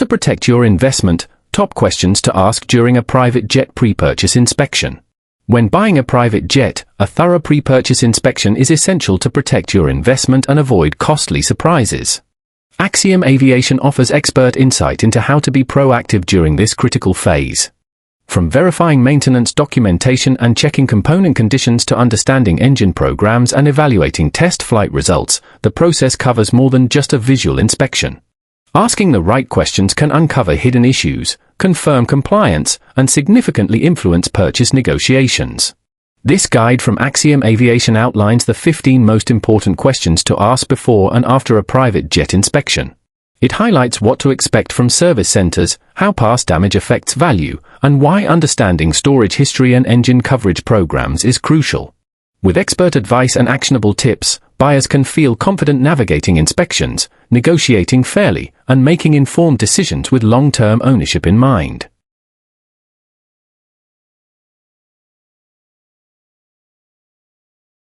to protect your investment, top questions to ask during a private jet pre-purchase inspection. When buying a private jet, a thorough pre-purchase inspection is essential to protect your investment and avoid costly surprises. Axiom Aviation offers expert insight into how to be proactive during this critical phase. From verifying maintenance documentation and checking component conditions to understanding engine programs and evaluating test flight results, the process covers more than just a visual inspection. Asking the right questions can uncover hidden issues, confirm compliance, and significantly influence purchase negotiations. This guide from Axiom Aviation outlines the 15 most important questions to ask before and after a private jet inspection. It highlights what to expect from service centers, how past damage affects value, and why understanding storage history and engine coverage programs is crucial. With expert advice and actionable tips, buyers can feel confident navigating inspections, negotiating fairly, and making informed decisions with long-term ownership in mind.